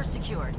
secured.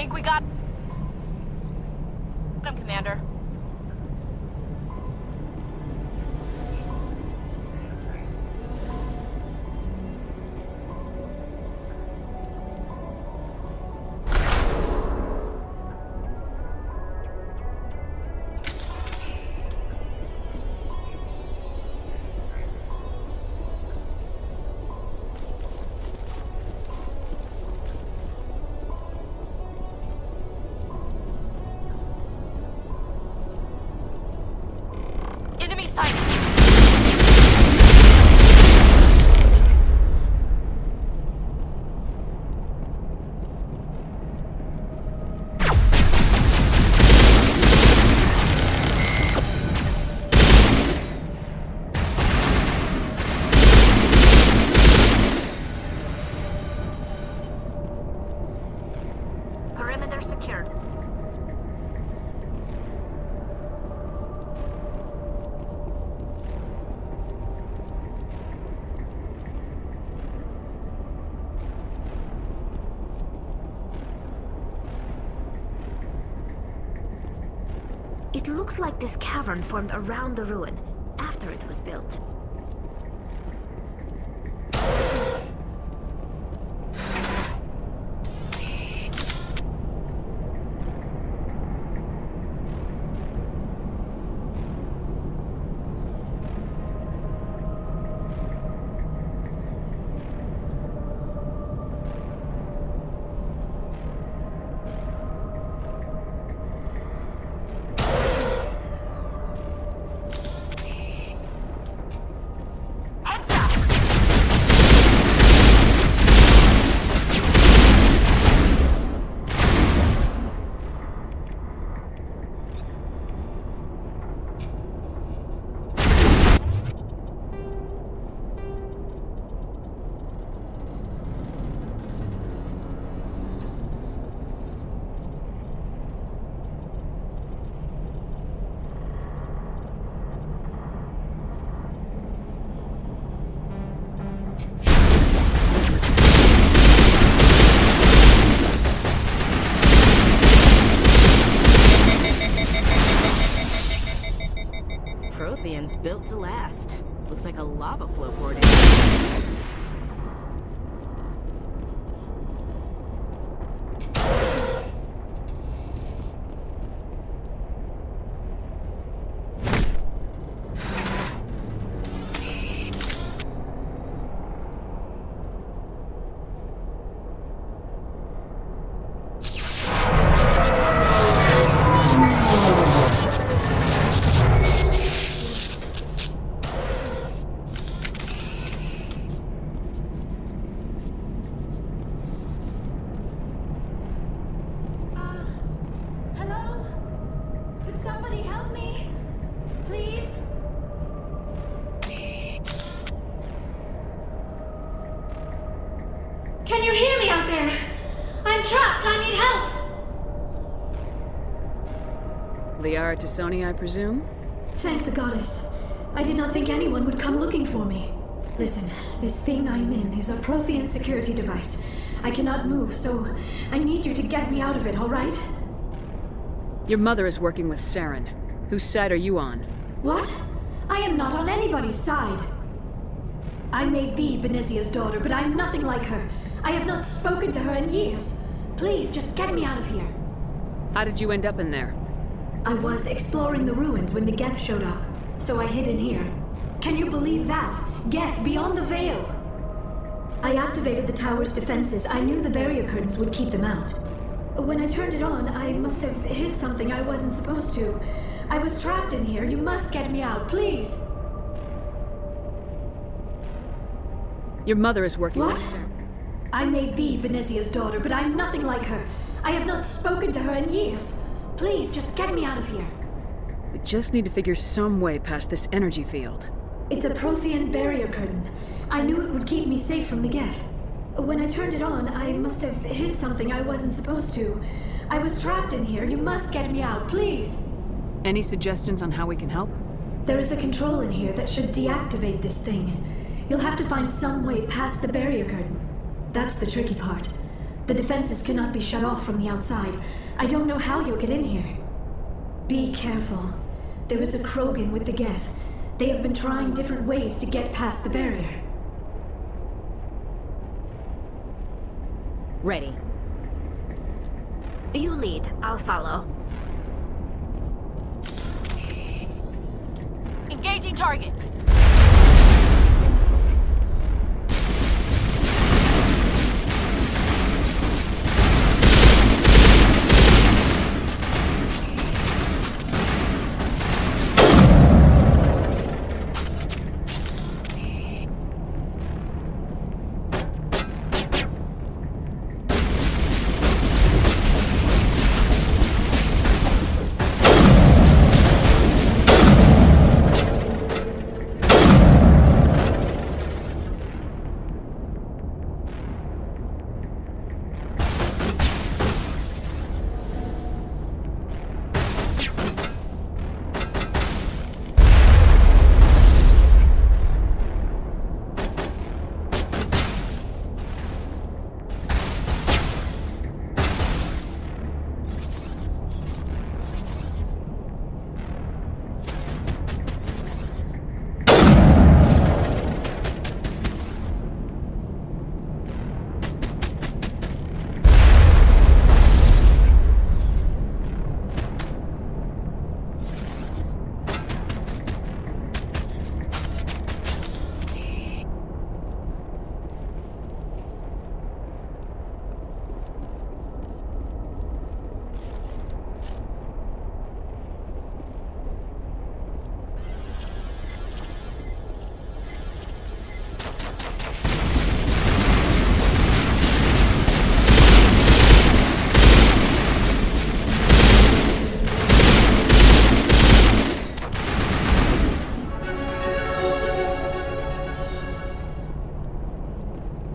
think we got him, Commander. Enemy sighted! Perimeter secured. It looks like this cavern formed around the ruin, after it was built. Heads up! Protheans built to last. Looks like a lava flow poured in. Hello? Could somebody help me? Please? Can you hear me out there? I'm trapped. I need help. Liara T'Soni, I presume? Thank the goddess. I did not think anyone would come looking for me. Listen, this thing I'm in is a Prothean security device. I cannot move, so I need you to get me out of it, all right? Your mother is working with Saren. Whose side are you on? What? I am not on anybody's side. I may be Benezia's daughter, but I'm nothing like her. I have not spoken to her in years. Please, just get me out of here. How did you end up in there? I was exploring the ruins when the Geth showed up, so I hid in here. Can you believe that? Geth beyond the veil! I activated the tower's defenses. I knew the barrier curtains would keep them out. When I turned it on, I must have hit something I wasn't supposed to. I was trapped in here. You must get me out, please! Your mother is working with What? Saren. I may be Benezia's daughter, but I'm nothing like her. I have not spoken to her in years. Please, just get me out of here. We just need to figure some way past this energy field. It's a Prothean barrier curtain. I knew it would keep me safe from the Geth. When I turned it on, I must have hit something I wasn't supposed to. I was trapped in here. You must get me out, please. Any suggestions on how we can help? There is a control in here that should deactivate this thing. You'll have to find some way past the barrier curtain. That's the tricky part. The defenses cannot be shut off from the outside. I don't know how you'll get in here. Be careful. There is a Krogan with the Geth. They have been trying different ways to get past the barrier. Ready. You lead, I'll follow. Engaging target.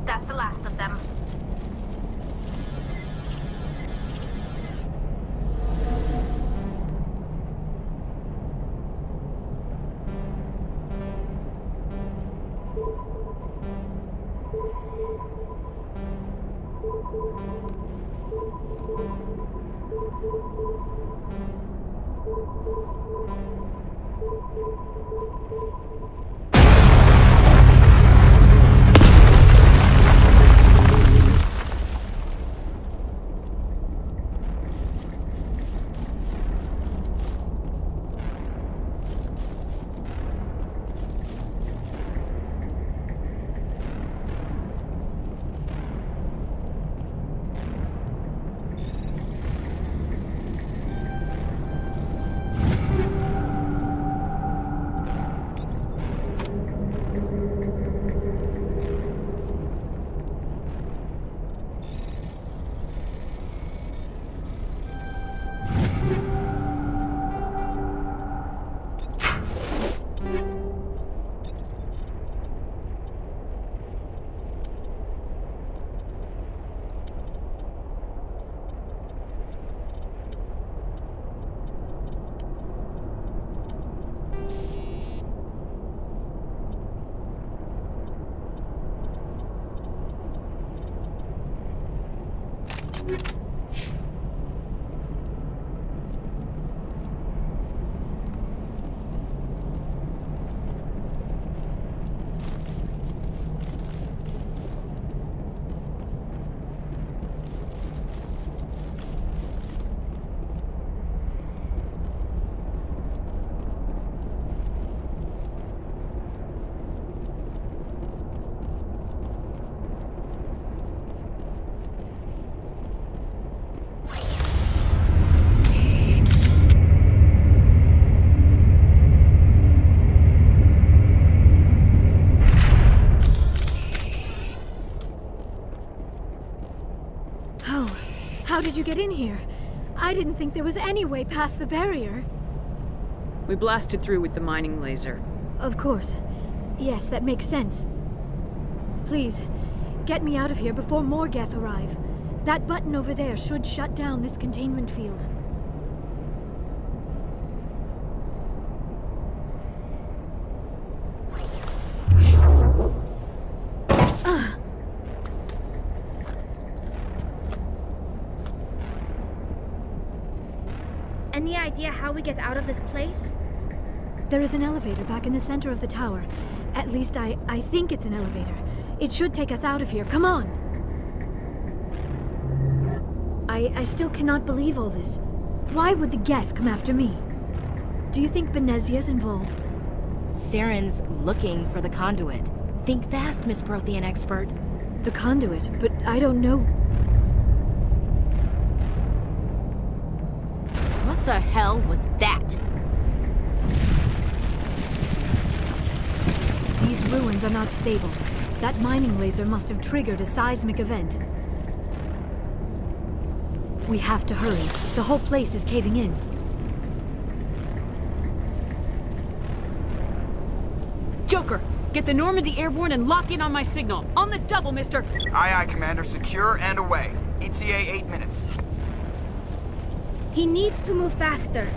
That's the last of them. How did you get in here? I didn't think there was any way past the barrier. We blasted through with the mining laser. Of course. Yes, that makes sense. Please, get me out of here before more Geth arrive. That button over there should shut down this containment field. Any idea how we get out of this place? There is an elevator back in the center of the tower. At least I think it's an elevator. It should take us out of here. Come on! I still cannot believe all this. Why would the Geth come after me? Do you think Benezia's involved? Saren's looking for the conduit. Think fast, Miss Prothean expert. The conduit, but I don't know. What the hell was that? These ruins are not stable. That mining laser must have triggered a seismic event. We have to hurry. The whole place is caving in. Joker, get the Normandy airborne and lock in on my signal. On the double, mister! Aye, aye, Commander. Secure and away. ETA 8 minutes. He needs to move faster.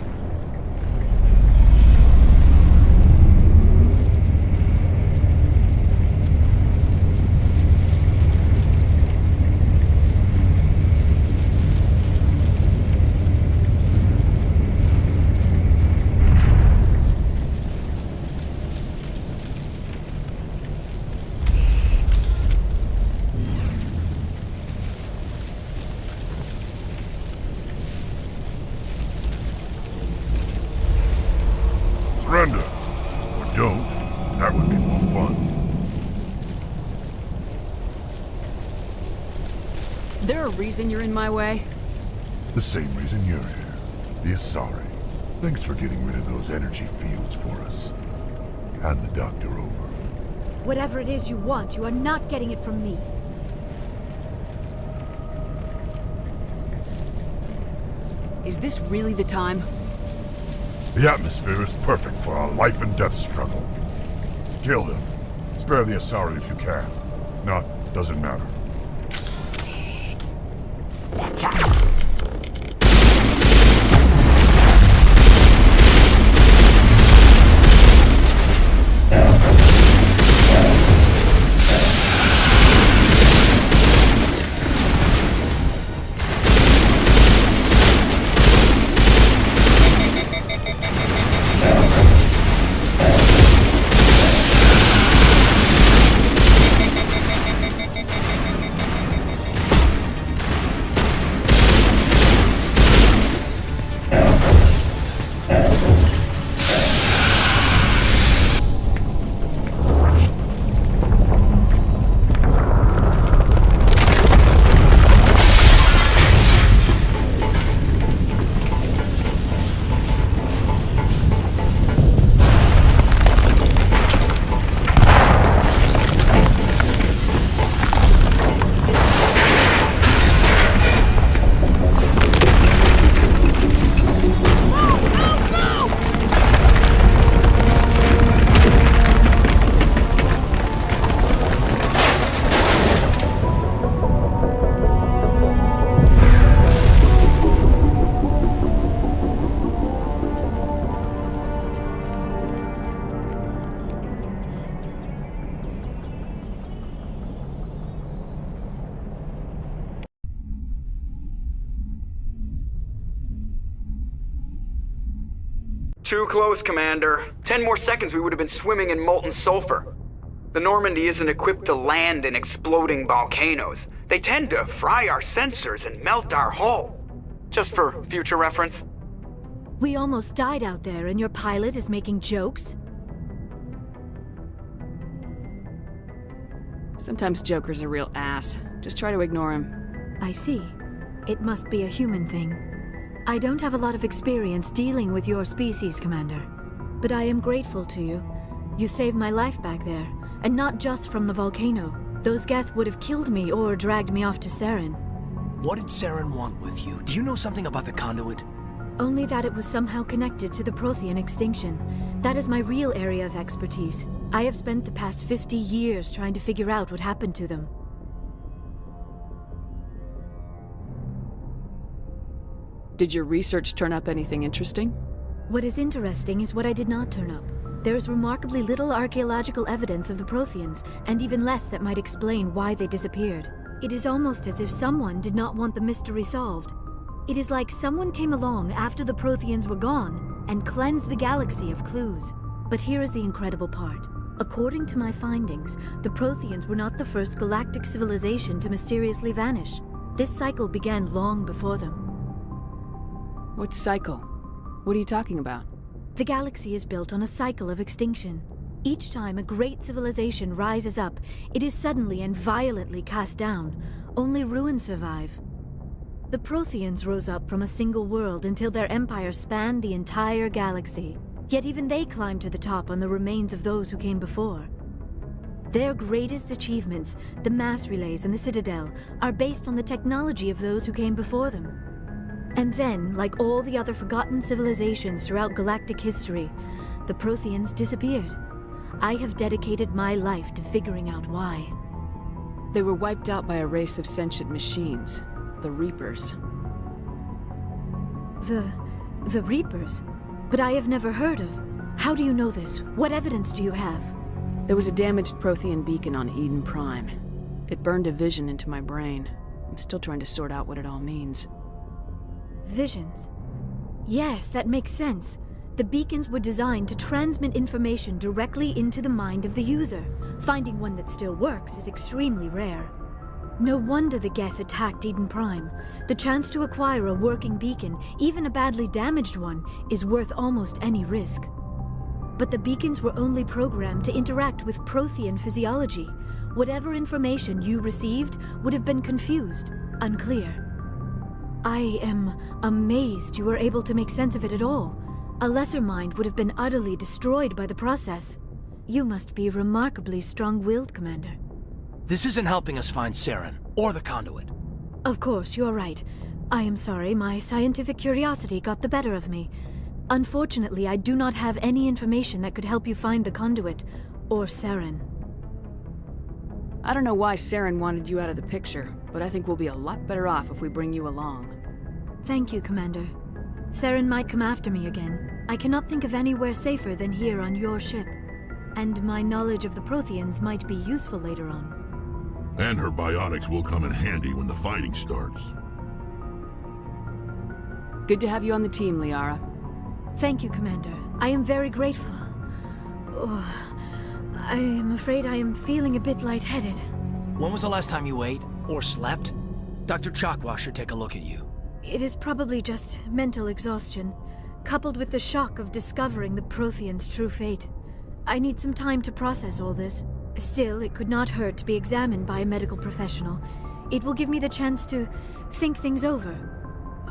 Surrender. Or don't. That would be more fun. There a reason you're in my way? The same reason you're here. The Asari. Thanks for getting rid of those energy fields for us. Hand the doctor over. Whatever it is you want, you are not getting it from me. Is this really the time? The atmosphere is perfect for a life and death struggle. Kill him. Spare the Asari if you can. If not, doesn't matter. Too close, Commander. 10 more seconds we would have been swimming in molten sulfur. The Normandy isn't equipped to land in exploding volcanoes. They tend to fry our sensors and melt our hull. Just for future reference. We almost died out there, and your pilot is making jokes? Sometimes Joker's a real ass. Just try to ignore him. I see. It must be a human thing. I don't have a lot of experience dealing with your species, Commander. But I am grateful to you. You saved my life back there, and not just from the volcano. Those Geth would have killed me or dragged me off to Saren. What did Saren want with you? Do you know something about the conduit? Only that it was somehow connected to the Prothean extinction. That is my real area of expertise. I have spent the past 50 years trying to figure out what happened to them. Did your research turn up anything interesting? What is interesting is what I did not turn up. There is remarkably little archaeological evidence of the Protheans, and even less that might explain why they disappeared. It is almost as if someone did not want the mystery solved. It is like someone came along after the Protheans were gone and cleansed the galaxy of clues. But here is the incredible part. According to my findings, the Protheans were not the first galactic civilization to mysteriously vanish. This cycle began long before them. What cycle? What are you talking about? The galaxy is built on a cycle of extinction. Each time a great civilization rises up, it is suddenly and violently cast down. Only ruins survive. The Protheans rose up from a single world until their empire spanned the entire galaxy. Yet even they climbed to the top on the remains of those who came before. Their greatest achievements, the mass relays and the Citadel, are based on the technology of those who came before them. And then, like all the other forgotten civilizations throughout galactic history, the Protheans disappeared. I have dedicated my life to figuring out why. They were wiped out by a race of sentient machines, the Reapers. The Reapers? But I have never heard of. How do you know this? What evidence do you have? There was a damaged Prothean beacon on Eden Prime. It burned a vision into my brain. I'm still trying to sort out what it all means. Visions. Yes, that makes sense. The beacons were designed to transmit information directly into the mind of the user. Finding one that still works is extremely rare. No wonder the Geth attacked Eden Prime. The chance to acquire a working beacon, even a badly damaged one, is worth almost any risk. But the beacons were only programmed to interact with Prothean physiology. Whatever information you received would have been confused, unclear. I am amazed you were able to make sense of it at all. A lesser mind would have been utterly destroyed by the process. You must be remarkably strong-willed, Commander. This isn't helping us find Saren, or the conduit. Of course, you're right. I am sorry, my scientific curiosity got the better of me. Unfortunately, I do not have any information that could help you find the conduit, or Saren. I don't know why Saren wanted you out of the picture, but I think we'll be a lot better off if we bring you along. Thank you, Commander. Saren might come after me again. I cannot think of anywhere safer than here on your ship. And my knowledge of the Protheans might be useful later on. And her biotics will come in handy when the fighting starts. Good to have you on the team, Liara. Thank you, Commander. I am very grateful. Oh, I am afraid I am feeling a bit lightheaded. When was the last time you ate, or slept? Dr. Chakwa should take a look at you. It is probably just mental exhaustion, coupled with the shock of discovering the Protheans' true fate. I need some time to process all this. Still, it could not hurt to be examined by a medical professional. It will give me the chance to think things over.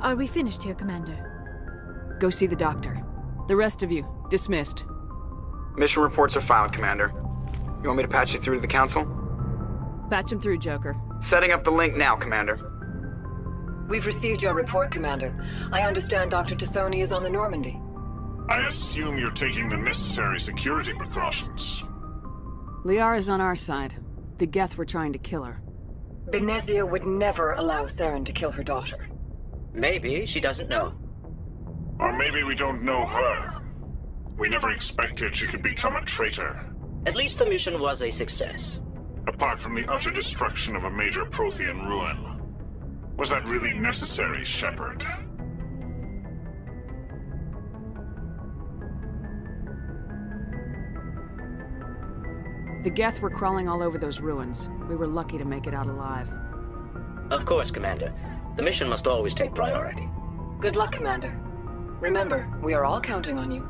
Are we finished here, Commander? Go see the doctor. The rest of you, dismissed. Mission reports are filed, Commander. You want me to patch you through to the Council? Patch him through, Joker. Setting up the link now, Commander. We've received your report, Commander. I understand Dr. Tassoni is on the Normandy. I assume you're taking the necessary security precautions. Liara's on our side. The Geth were trying to kill her. Benezia would never allow Saren to kill her daughter. Maybe she doesn't know. Or maybe we don't know her. We never expected she could become a traitor. At least the mission was a success. Apart from the utter destruction of a major Prothean ruin. Was that really necessary, Shepard? The Geth were crawling all over those ruins. We were lucky to make it out alive. Of course, Commander. The mission must always take priority. Good luck, Commander. Remember, we are all counting on you.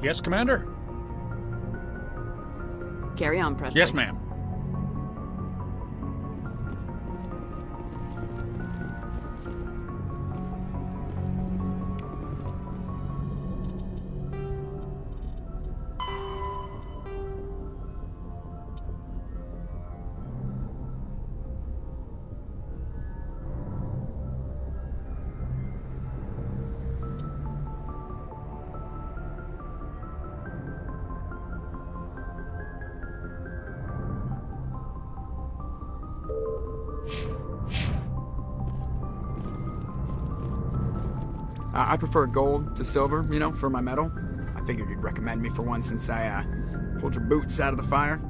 Yes, Commander? Carry on, Presley. Yes, ma'am. I prefer gold to silver, you know, for my medal. I figured you'd recommend me for one since I, pulled your boots out of the fire.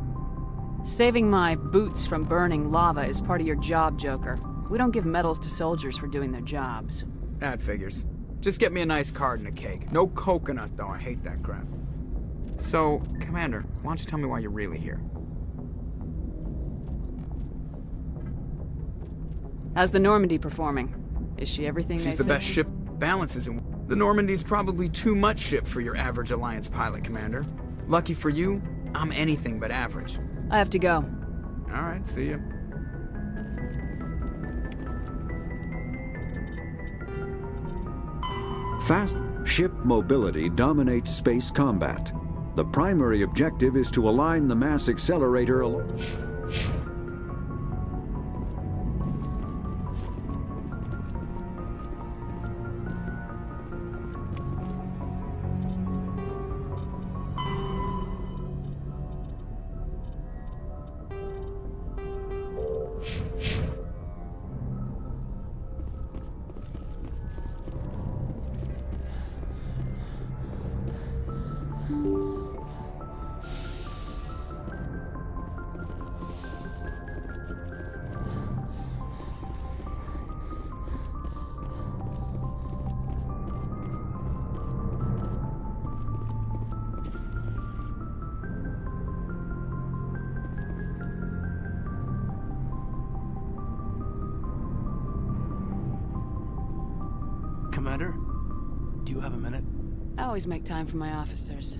Saving my boots from burning lava is part of your job, Joker. We don't give medals to soldiers for doing their jobs. That figures. Just get me a nice card and a cake. No coconut, though. I hate that crap. So, Commander, why don't you tell me why you're really here? How's the Normandy performing? Is she everything they She's the say? best ship balances in. The Normandy's probably too much ship for your average Alliance pilot, Commander. Lucky for you, I'm anything but average. I have to go. All right, see ya. Fast ship mobility dominates space combat. The primary objective is to align the mass accelerator. Commander, do you have a minute? I always make time for my officers.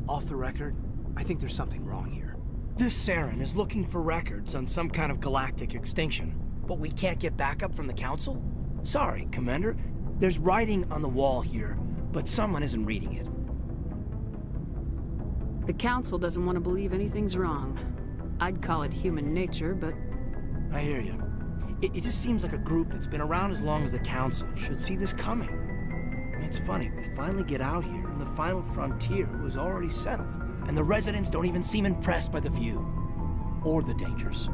Off the record, I think there's something wrong here. This Saren is looking for records on some kind of galactic extinction, but we can't get backup from the Council? Sorry, Commander. There's writing on the wall here, but someone isn't reading it. The Council doesn't want to believe anything's wrong. I'd call it human nature, but... I hear you. It just seems like a group that's been around as long as the Council should see this coming. I mean, it's funny, we finally get out here, and the final frontier was already settled, and the residents don't even seem impressed by the view. Or the dangers.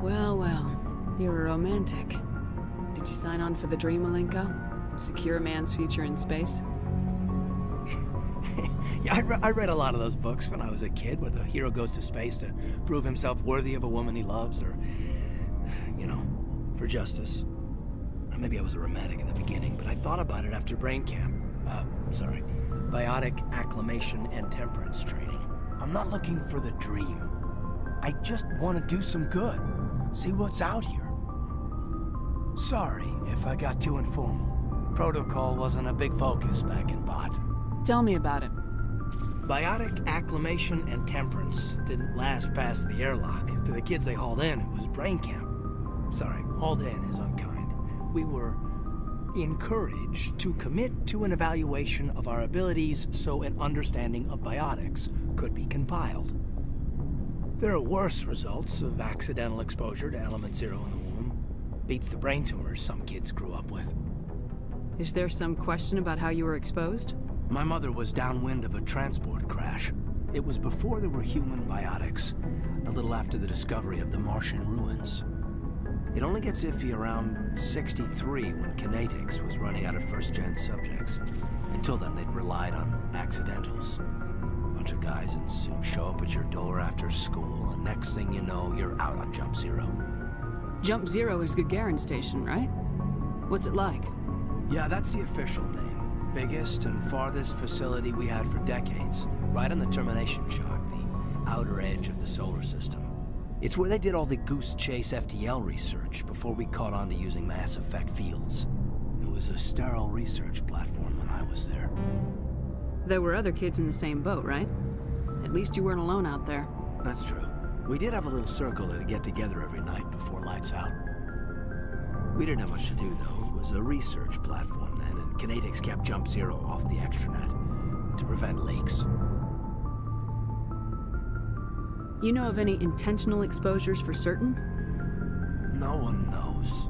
Well, well. You're a romantic. Did you sign on for the dream, Malenko? Secure a man's future in space? Yeah, I read a lot of those books when I was a kid, where the hero goes to space to prove himself worthy of a woman he loves, or, you know, for justice. Or maybe I was a romantic in the beginning, but I thought about it after brain camp. Biotic acclimation and temperance training. I'm not looking for the dream. I just want to do some good. See what's out here. Sorry if I got too informal. Protocol wasn't a big focus back in Bot. Tell me about it. Biotic acclimation and temperance didn't last past the airlock. To the kids they hauled in, it was brain camp. Sorry, hauled in is unkind. We were encouraged to commit to an evaluation of our abilities so an understanding of biotics could be compiled. There are worse results of accidental exposure to Element Zero in the womb. Beats the brain tumors some kids grew up with. Is there some question about how you were exposed? My mother was downwind of a transport crash. It was before there were human biotics, a little after the discovery of the Martian ruins. It only gets iffy around 63 when Kinetics was running out of first-gen subjects. Until then, they'd relied on accidentals. A bunch of guys in suits show up at your door after school, and next thing you know, you're out on Jump Zero. Jump Zero is Gagarin Station, right? What's it like? Yeah, that's the official name. Biggest and farthest facility we had for decades. Right on the termination shock, the outer edge of the solar system. It's where they did all the Goose Chase FTL research before we caught on to using mass effect fields. It was a sterile research platform when I was there. There were other kids in the same boat, right? At least you weren't alone out there. That's true. We did have a little circle that'd get together every night before lights out. We didn't have much to do, though. It was a research platform then, and Kinetics kept Jump Zero off the extranet to prevent leaks. You know of any intentional exposures for certain? No one knows.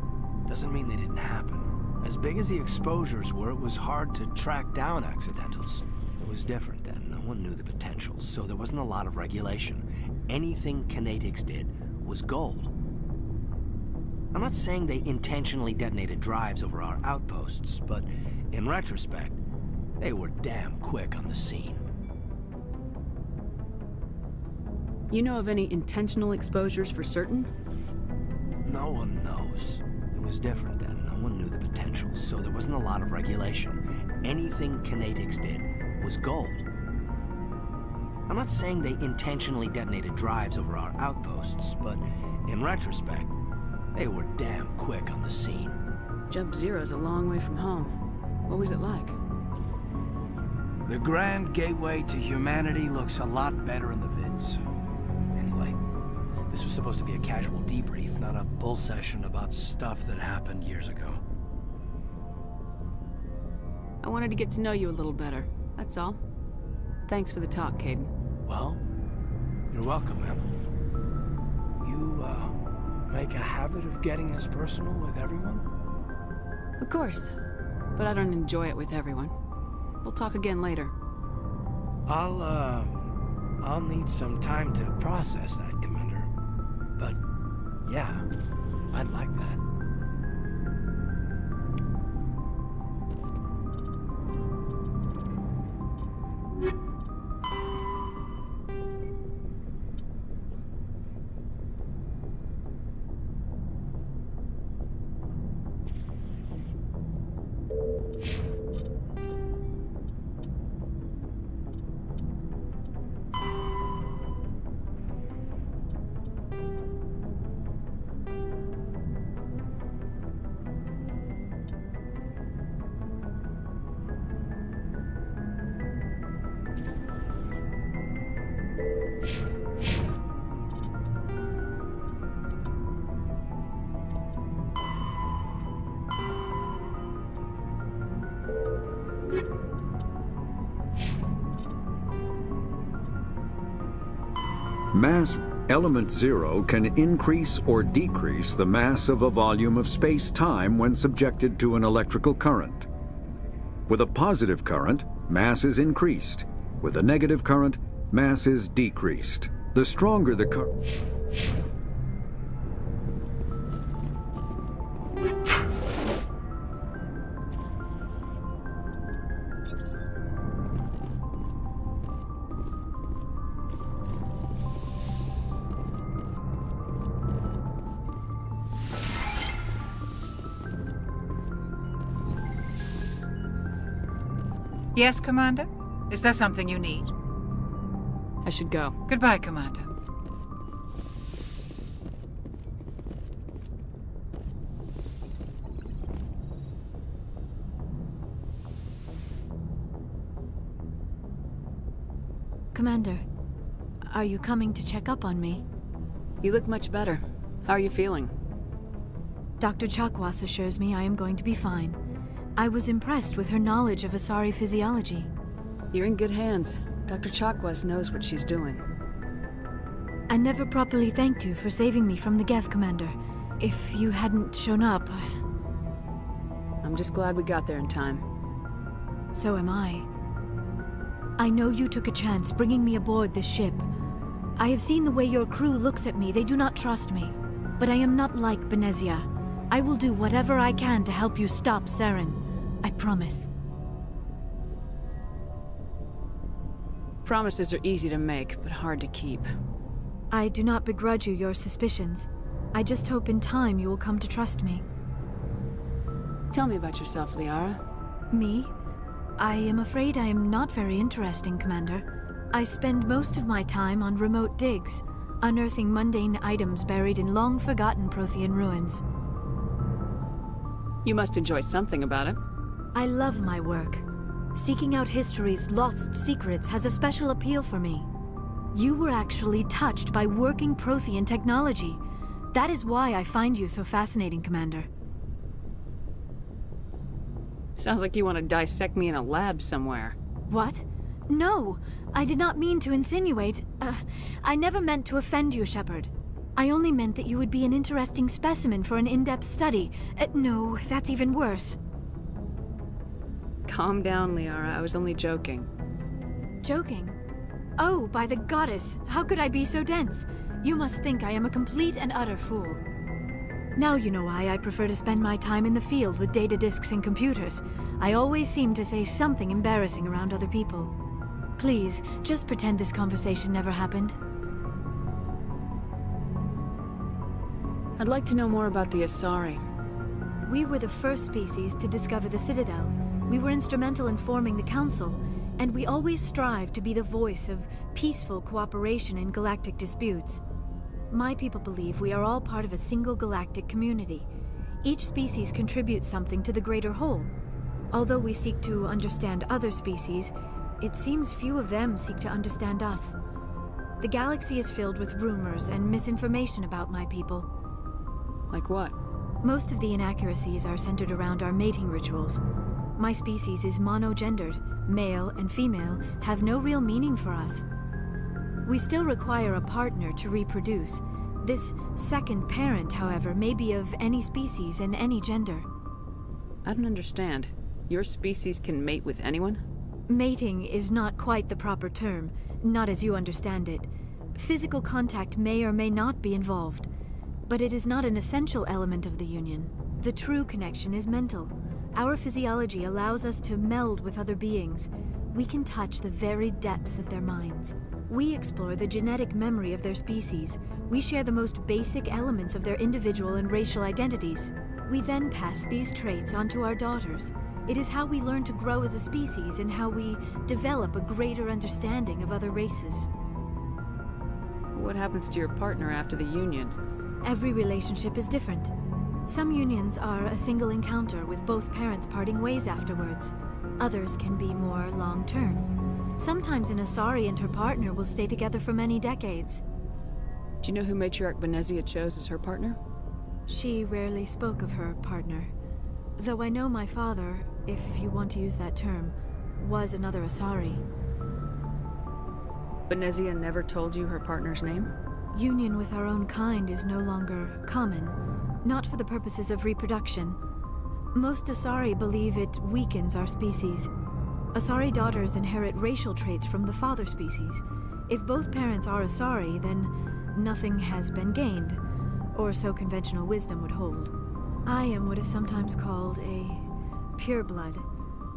Doesn't mean they didn't happen. As big as the exposures were, it was hard to track down accidentals. It was different then. No one knew the potential, so there wasn't a lot of regulation. Anything Kinetics did was gold. I'm not saying they intentionally detonated drives over our outposts, but in retrospect, they were damn quick on the scene. You know of any intentional exposures for certain? No one knows. It was different then. No one knew the potential, so there wasn't a lot of regulation. Anything Kinetics did was gold. I'm not saying they intentionally detonated drives over our outposts, but in retrospect, they were damn quick on the scene. Jump Zero's a long way from home. What was it like? The Grand Gateway to Humanity looks a lot better in the vids. Anyway, this was supposed to be a casual debrief, not a bull session about stuff that happened years ago. I wanted to get to know you a little better, that's all. Thanks for the talk, Kaidan. Well, you're welcome, ma'am. You, make a habit of getting this personal with everyone? Of course, but I don't enjoy it with everyone. We'll talk again later. I'll need some time to process that, Commander. But, yeah, I'd like that. Mass element zero can increase or decrease the mass of a volume of space-time when subjected to an electrical current. With a positive current, mass is increased. With a negative current, mass is decreased. The stronger the current... Yes, Commander? Is there something you need? I should go. Goodbye, Commander. Commander, are you coming to check up on me? You look much better. How are you feeling? Dr. Chakwas assures me I am going to be fine. I was impressed with her knowledge of Asari physiology. You're in good hands. Dr. Chakwas knows what she's doing. I never properly thanked you for saving me from the Geth, Commander. If you hadn't shown up... I'm just glad we got there in time. So am I. I know you took a chance bringing me aboard this ship. I have seen the way your crew looks at me. They do not trust me. but I am not like Benezia. I will do whatever I can to help you stop Saren. I promise. Promises are easy to make, but hard to keep. I do not begrudge you your suspicions. I just hope in time you will come to trust me. Tell me about yourself, Liara. Me? I am afraid I am not very interesting, Commander. I spend most of my time on remote digs, unearthing mundane items buried in long-forgotten Prothean ruins. You must enjoy something about it. I love my work. Seeking out history's lost secrets has a special appeal for me. You were actually touched by working Prothean technology. That is why I find you so fascinating, Commander. Sounds like you want to dissect me in a lab somewhere. What? No, I did not mean to insinuate. I never meant to offend you, Shepard. I only meant that you would be an interesting specimen for an in-depth study. No, that's even worse. Calm down, Liara. I was only joking. Joking? Oh, by the goddess, how could I be so dense? You must think I am a complete and utter fool. Now you know why I prefer to spend my time in the field with data disks and computers. I always seem to say something embarrassing around other people. Please, just pretend this conversation never happened. I'd like to know more about the Asari. We were the first species to discover the Citadel. We were instrumental in forming the Council, and we always strive to be the voice of peaceful cooperation in galactic disputes. My people believe we are all part of a single galactic community. Each species contributes something to the greater whole. Although we seek to understand other species, it seems few of them seek to understand us. The galaxy is filled with rumors and misinformation about my people. Like what? Most of the inaccuracies are centered around our mating rituals. My species is monogendered. Male and female have no real meaning for us. We still require a partner to reproduce. This second parent, however, may be of any species and any gender. I don't understand. Your species can mate with anyone? Mating is not quite the proper term, not as you understand it. Physical contact may or may not be involved, but it is not an essential element of the union. The true connection is mental. Our physiology allows us to meld with other beings. We can touch the very depths of their minds. We explore the genetic memory of their species. We share the most basic elements of their individual and racial identities. We then pass these traits onto our daughters. It is how we learn to grow as a species and how we develop a greater understanding of other races. What happens to your partner after the union? Every relationship is different. Some unions are a single encounter with both parents parting ways afterwards. Others can be more long-term. Sometimes an Asari and her partner will stay together for many decades. Do you know who Matriarch Benezia chose as her partner? She rarely spoke of her partner. Though I know my father, if you want to use that term, was another Asari. Benezia never told you her partner's name? Union with our own kind is no longer common, not for the purposes of reproduction. Most Asari believe it weakens our species. Asari daughters inherit racial traits from the father species. If both parents are Asari, then nothing has been gained, or so conventional wisdom would hold. I am what is sometimes called a pureblood,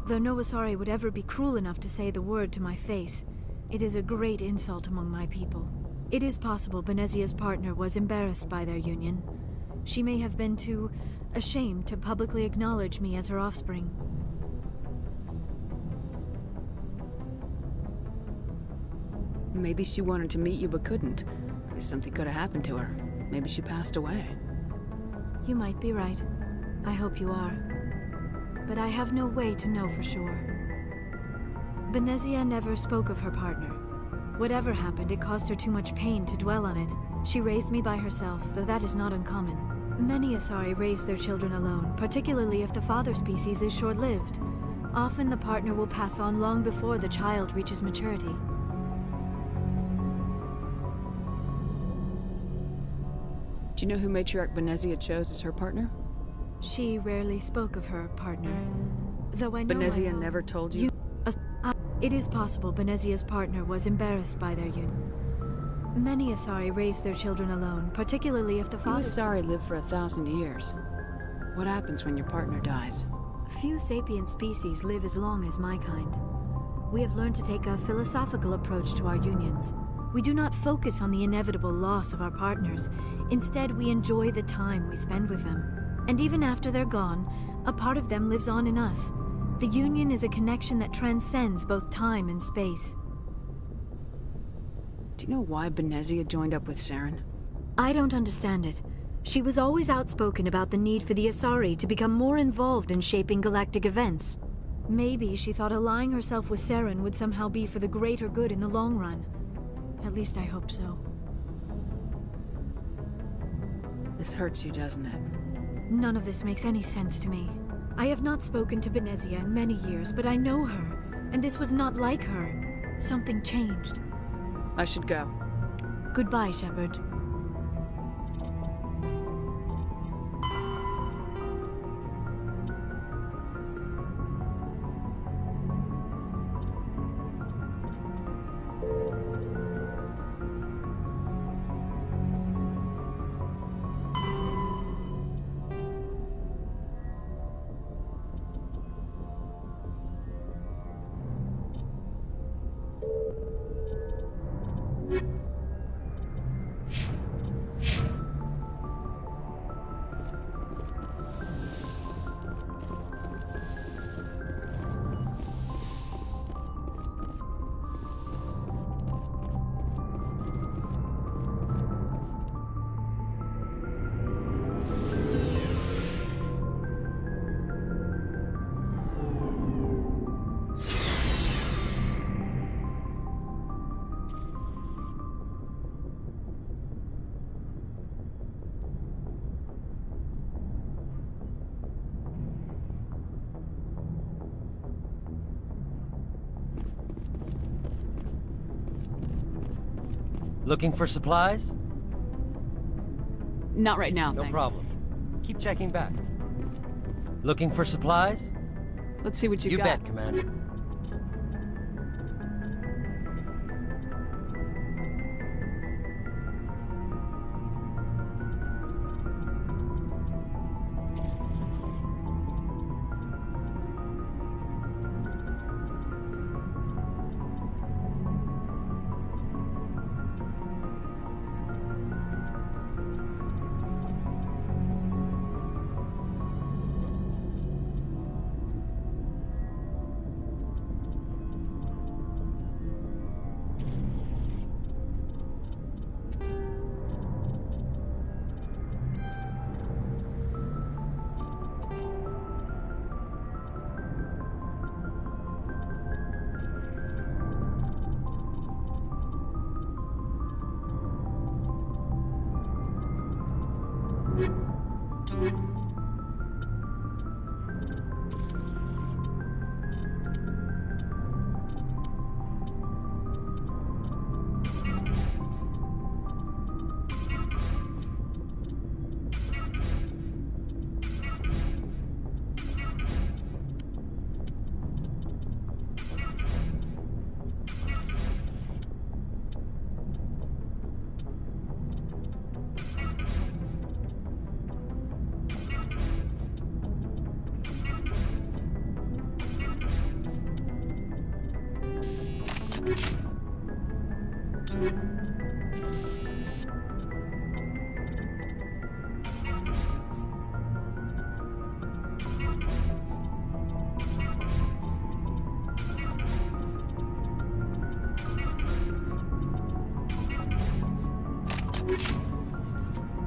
though no Asari would ever be cruel enough to say the word to my face. It is a great insult among my people. It is possible Benezia's partner was embarrassed by their union. She may have been too ashamed to publicly acknowledge me as her offspring. Maybe she wanted to meet you but couldn't. Something could have happened to her. Maybe she passed away. You might be right. I hope you are. But I have no way to know for sure. Benezia never spoke of her partner. Whatever happened, it caused her too much pain to dwell on it. She raised me by herself, though that is not uncommon. Many Asari raise their children alone, particularly if the father species is short-lived. Often the partner will pass on long before the child reaches maturity. Do you know who Matriarch Benezia chose as her partner? She rarely spoke of her partner. Though I know Benezia never told you? It is possible Benezia's partner was embarrassed by their union. Many Asari raise their children alone, particularly if the You father... Asari live for 1,000 years. What happens when your partner dies? Few sapient species live as long as my kind. We have learned to take a philosophical approach to our unions. We do not focus on the inevitable loss of our partners. Instead, we enjoy the time we spend with them. And even after they're gone, a part of them lives on in us. The union is a connection that transcends both time and space. Do you know why Benezia joined up with Saren? I don't understand it. She was always outspoken about the need for the Asari to become more involved in shaping galactic events. Maybe she thought allying herself with Saren would somehow be for the greater good in the long run. At least I hope so. This hurts you, doesn't it? None of this makes any sense to me. I have not spoken to Benezia in many years, but I know her, and this was not like her. Something changed. I should go. Goodbye, Shepard. Looking for supplies? Not right now, No thanks. problem. Keep checking back. Looking for supplies? Let's see what You got. bet, Commander.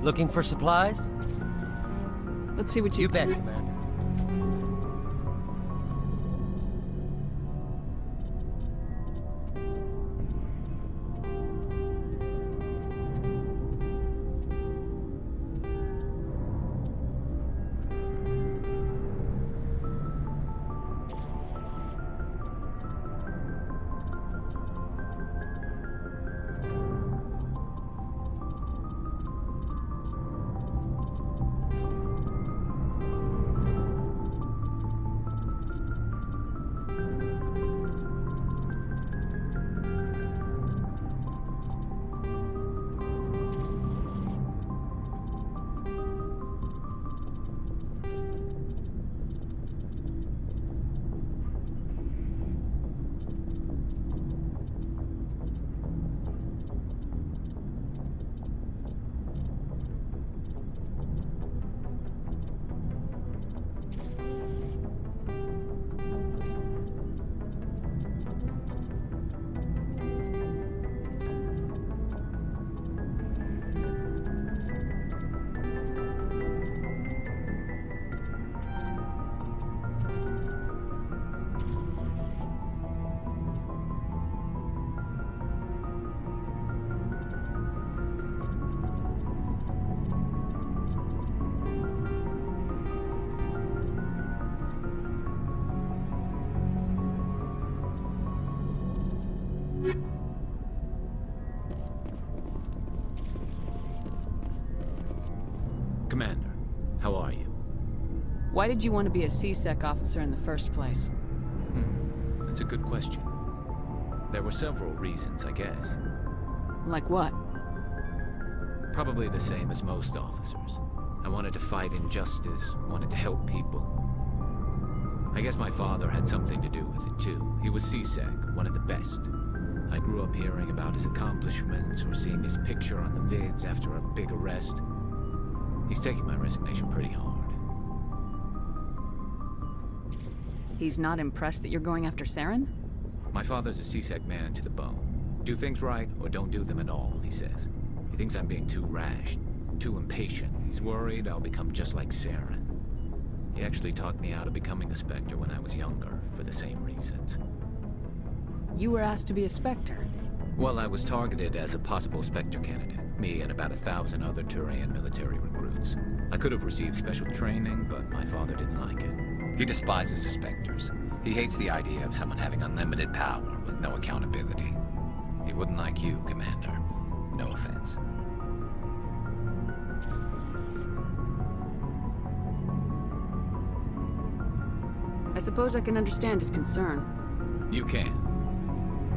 Looking for supplies? Let's see what You bet, Commander. How are you? Why did you want to be a C-Sec officer in the first place? That's a good question. There were several reasons, I guess. Like what? Probably the same as most officers. I wanted to fight injustice, wanted to help people. I guess my father had something to do with it too. He was C-Sec, one of the best. I grew up hearing about his accomplishments or seeing his picture on the vids after a big arrest. He's taking my resignation pretty hard. He's not impressed that you're going after Saren? My father's a C-Sec man to the bone. Do things right or don't do them at all, he says. He thinks I'm being too rash, too impatient. He's worried I'll become just like Saren. He actually talked me out of becoming a Spectre when I was younger, for the same reasons. You were asked to be a Spectre? Well, I was targeted as a possible Spectre candidate. Me and about 1,000 other Turian military recruits. I could have received special training, but my father didn't like it. He despises the Spectres. He hates the idea of someone having unlimited power with no accountability. He wouldn't like you, Commander. No offense. I suppose I can understand his concern. You can.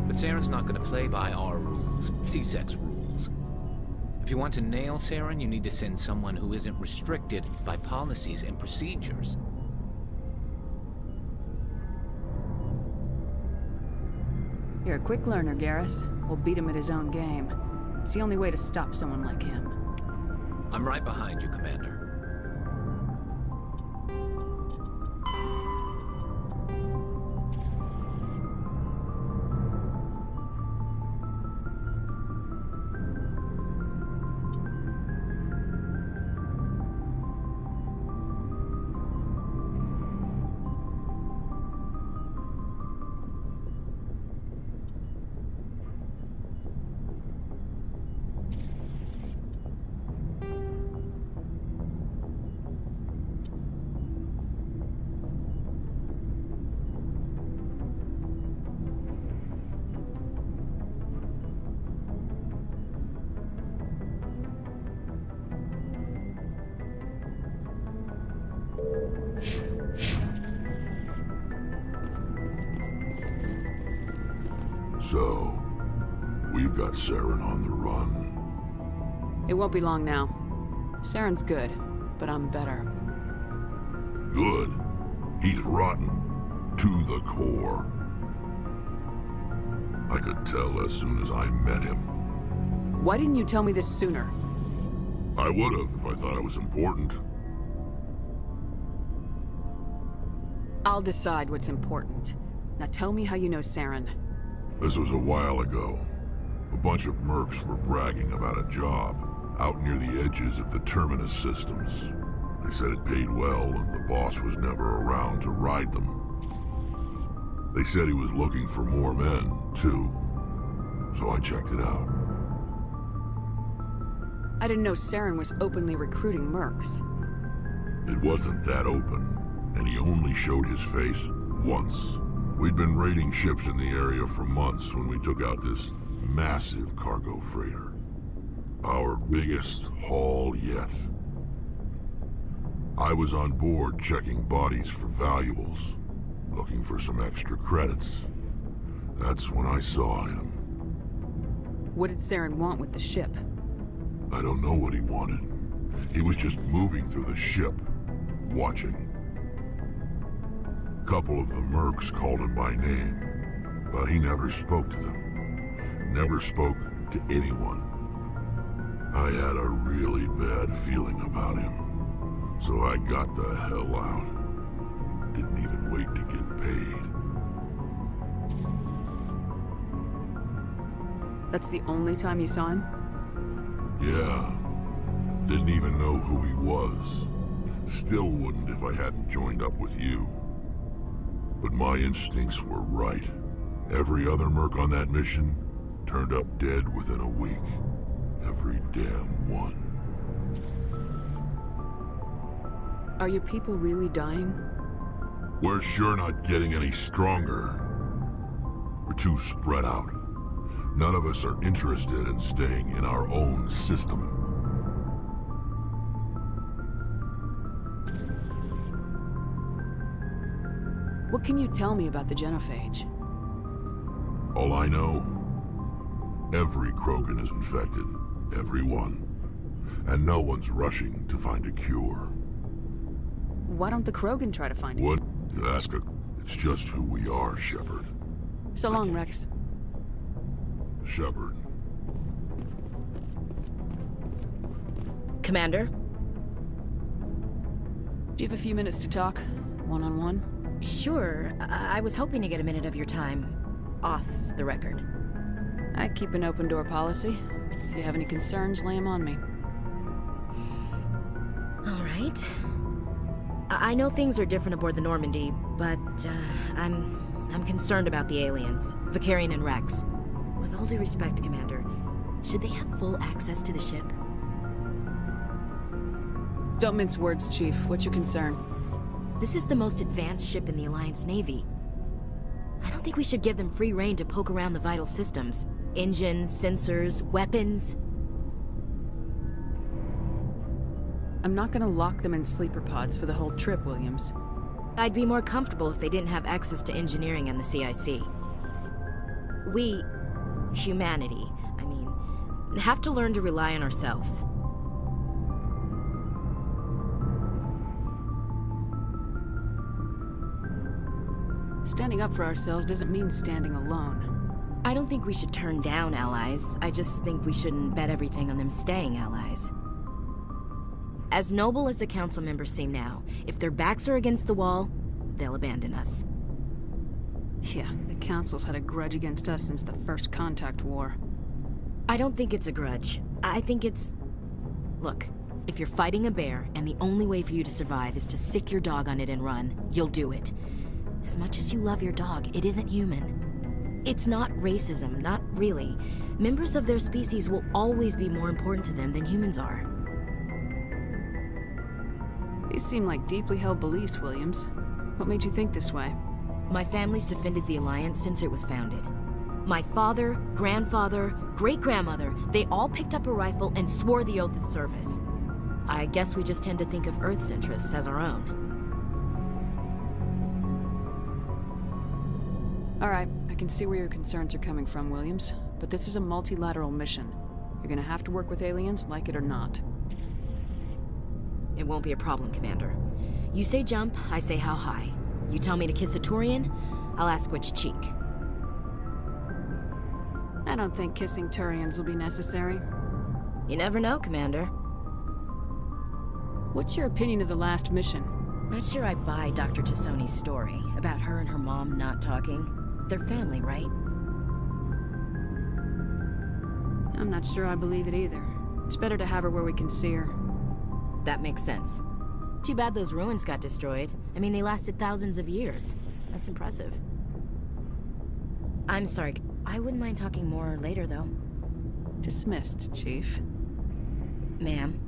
But Saren's not going to play by our rules, C-Sec's rules. If you want to nail Saren, you need to send someone who isn't restricted by policies and procedures. You're a quick learner, Garrus. We'll beat him at his own game. It's the only way to stop someone like him. I'm right behind you, Commander. So, we've got Saren on the run. It won't be long now. Saren's good, but I'm better. Good. He's rotten. To the core. I could tell as soon as I met him. Why didn't you tell me this sooner? I would've if I thought I was important. I'll decide what's important. Now tell me how you know Saren. This was a while ago. A bunch of mercs were bragging about a job out near the edges of the Terminus systems. They said it paid well and the boss was never around to ride them. They said he was looking for more men, too. So I checked it out. I didn't know Saren was openly recruiting mercs. It wasn't that open, and he only showed his face once. We'd been raiding ships in the area for months when we took out this massive cargo freighter. Our biggest haul yet. I was on board checking bodies for valuables, looking for some extra credits. That's when I saw him. What did Saren want with the ship? I don't know what he wanted. He was just moving through the ship, watching. A couple of the mercs called him by name, but he never spoke to them. Never spoke to anyone. I had a really bad feeling about him, so I got the hell out. Didn't even wait to get paid. That's the only time you saw him? Yeah. Didn't even know who he was. Still wouldn't if I hadn't joined up with you. But my instincts were right. Every other merc on that mission turned up dead within a week. Every damn one. Are your people really dying? We're sure not getting any stronger. We're too spread out. None of us are interested in staying in our own system. What can you tell me about the genophage? All I know, every Krogan is infected. Every one. And no one's rushing to find a cure. Why don't the Krogan try to find it? What? You ask a... It's just who we are, Shepard. So long, Rex. Shepard. Commander? Do you have a few minutes to talk? One-on-one? Sure. I was hoping to get a minute of your time off the record. I keep an open-door policy. If you have any concerns, lay them on me. All right. I know things are different aboard the Normandy, but I'm concerned about the aliens, Vakarian and Rex. With all due respect, Commander, should they have full access to the ship? Don't mince words, Chief. What's your concern? This is the most advanced ship in the Alliance Navy. I don't think we should give them free rein to poke around the vital systems. Engines, sensors, weapons. I'm not gonna lock them in sleeper pods for the whole trip, Williams. I'd be more comfortable if they didn't have access to engineering and the CIC. We, humanity, I mean, have to learn to rely on ourselves. Standing up for ourselves doesn't mean standing alone. I don't think we should turn down allies. I just think we shouldn't bet everything on them staying allies. As noble as the council members seem now, if their backs are against the wall, they'll abandon us. Yeah, the council's had a grudge against us since the First Contact War. I don't think it's a grudge. I think it's... Look, if you're fighting a bear and the only way for you to survive is to sick your dog on it and run, you'll do it. As much as you love your dog, it isn't human. It's not racism, not really. Members of their species will always be more important to them than humans are. These seem like deeply held beliefs, Williams. What made you think this way? My family's defended the Alliance since it was founded. My father, grandfather, great-grandmother, they all picked up a rifle and swore the oath of service. I guess we just tend to think of Earth's interests as our own. All right, I can see where your concerns are coming from, Williams. But this is a multilateral mission. You're gonna have to work with aliens, like it or not. It won't be a problem, Commander. You say jump, I say how high. You tell me to kiss a Turian, I'll ask which cheek. I don't think kissing Turians will be necessary. You never know, Commander. What's your opinion of the last mission? Not sure I buy Dr. Tassoni's story about her and her mom not talking. They're family, right? I'm not sure I believe it either. It's better to have her where we can see her. That makes sense. Too bad those ruins got destroyed. I mean, they lasted thousands of years. That's impressive. I'm sorry. I wouldn't mind talking more later, though. Dismissed, Chief. Ma'am.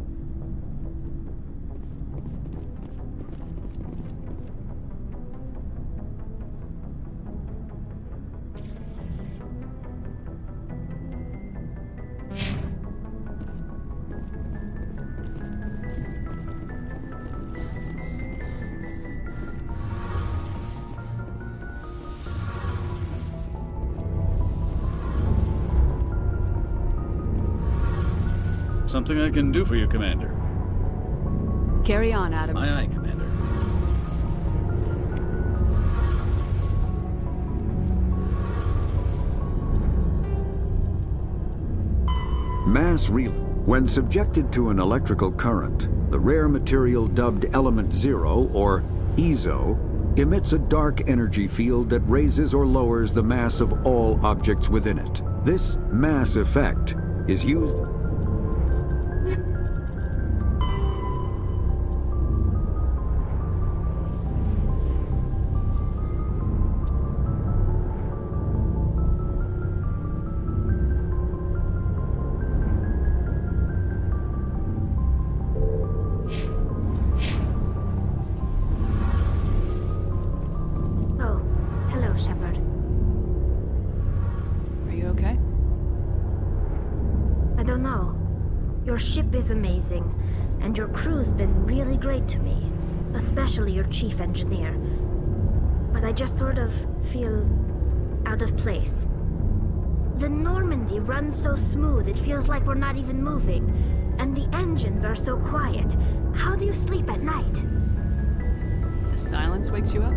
Something I can do for you, Commander. Carry on, Adams. Aye, aye, Commander. Mass relay. When subjected to an electrical current, the rare material dubbed Element Zero, or EZO, emits a dark energy field that raises or lowers the mass of all objects within it. This mass effect is used... Amazing, and your crew's been really great to me, especially your chief engineer. but I just sort of feel out of place. The Normandy runs so smooth it feels like we're not even moving, and the engines are so quiet. How do you sleep at night? The silence wakes you up?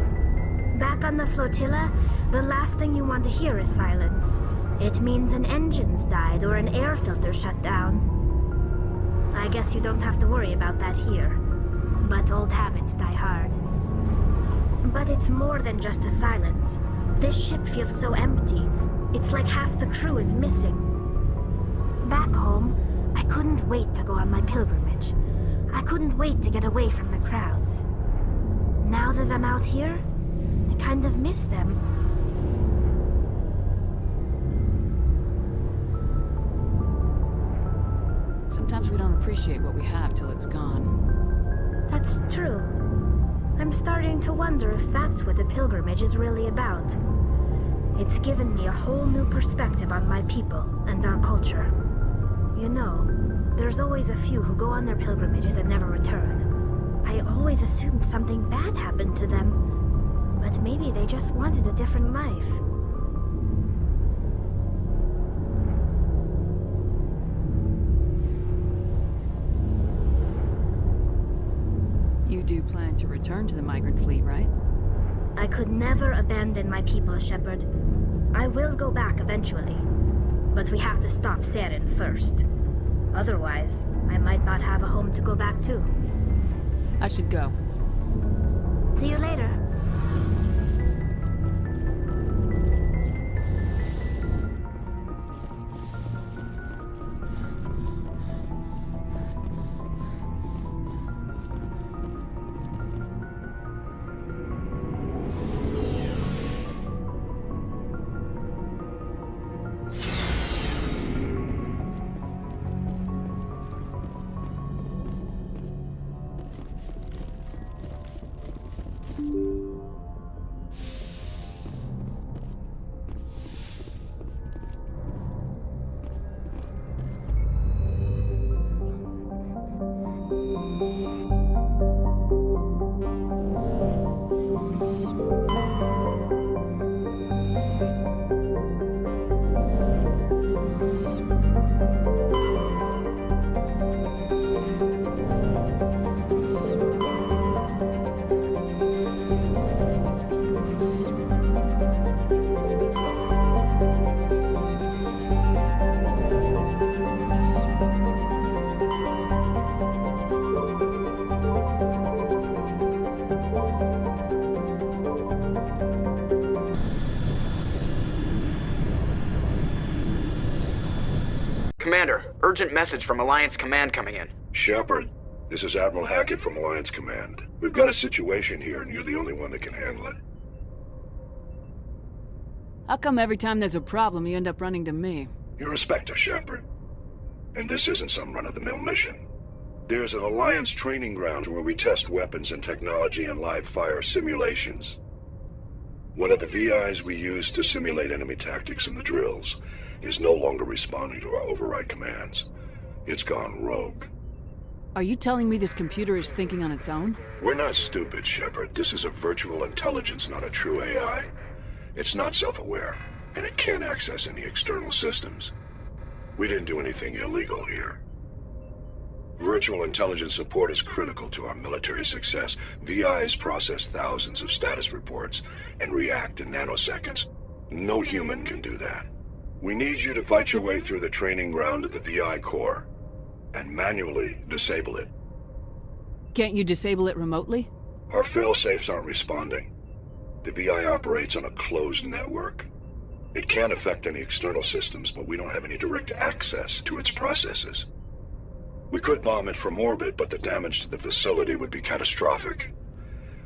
Back on the flotilla, the last thing you want to hear is silence. It means an engine's died or an air filter shut down. I guess you don't have to worry about that here. But old habits die hard. But it's more than just the silence. This ship feels so empty. It's like half the crew is missing. Back home, I couldn't wait to go on my pilgrimage. I couldn't wait to get away from the crowds. Now that I'm out here, I kind of miss them. Sometimes we don't appreciate what we have till it's gone. That's true. I'm starting to wonder if that's what the pilgrimage is really about. It's given me a whole new perspective on my people and our culture. You know, there's always a few who go on their pilgrimages and never return. I always assumed something bad happened to them, but maybe they just wanted a different life. You do plan to return to the migrant fleet, right? I could never abandon my people, Shepard. I will go back eventually, but we have to stop Saren first. Otherwise, I might not have a home to go back to. I should go. See you later. Commander, urgent message from Alliance Command coming in. Shepard, this is Admiral Hackett from Alliance Command. We've got a situation here, and you're the only one that can handle it. How come every time there's a problem, you end up running to me? You're a Spectre, Shepard. And this isn't some run-of-the-mill mission. There's an Alliance training ground where we test weapons and technology in live-fire simulations. One of the VIs we use to simulate enemy tactics in the drills is no longer responding to our override commands. It's gone rogue. Are you telling me this computer is thinking on its own? We're not stupid, Shepard. This is a virtual intelligence, not a true AI. It's not self-aware, and it can't access any external systems. We didn't do anything illegal here. Virtual intelligence support is critical to our military success. VIs process thousands of status reports and react in nanoseconds. No human can do that. We need you to fight your way through the training ground of the VI core and manually disable it. Can't you disable it remotely? Our fail-safes aren't responding. The VI operates on a closed network. It can't affect any external systems, but we don't have any direct access to its processes. We could bomb it from orbit, but the damage to the facility would be catastrophic.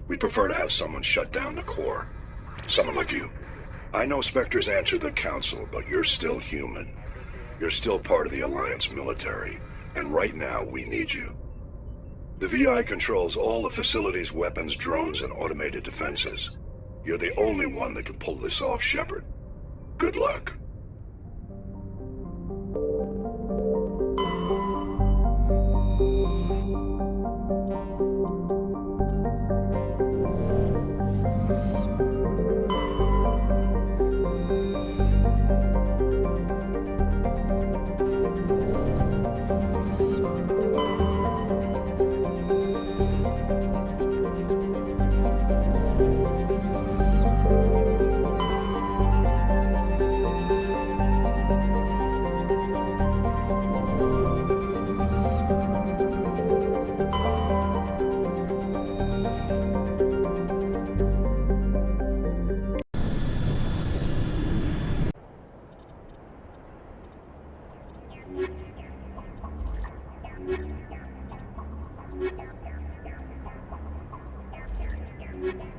We'd prefer to have someone shut down the core. Someone like you. I know Spectres answer the Council, but you're still human. You're still part of the Alliance military, and right now we need you. The VI controls all the facility's weapons, drones, and automated defenses. You're the only one that can pull this off, Shepard. Good luck. You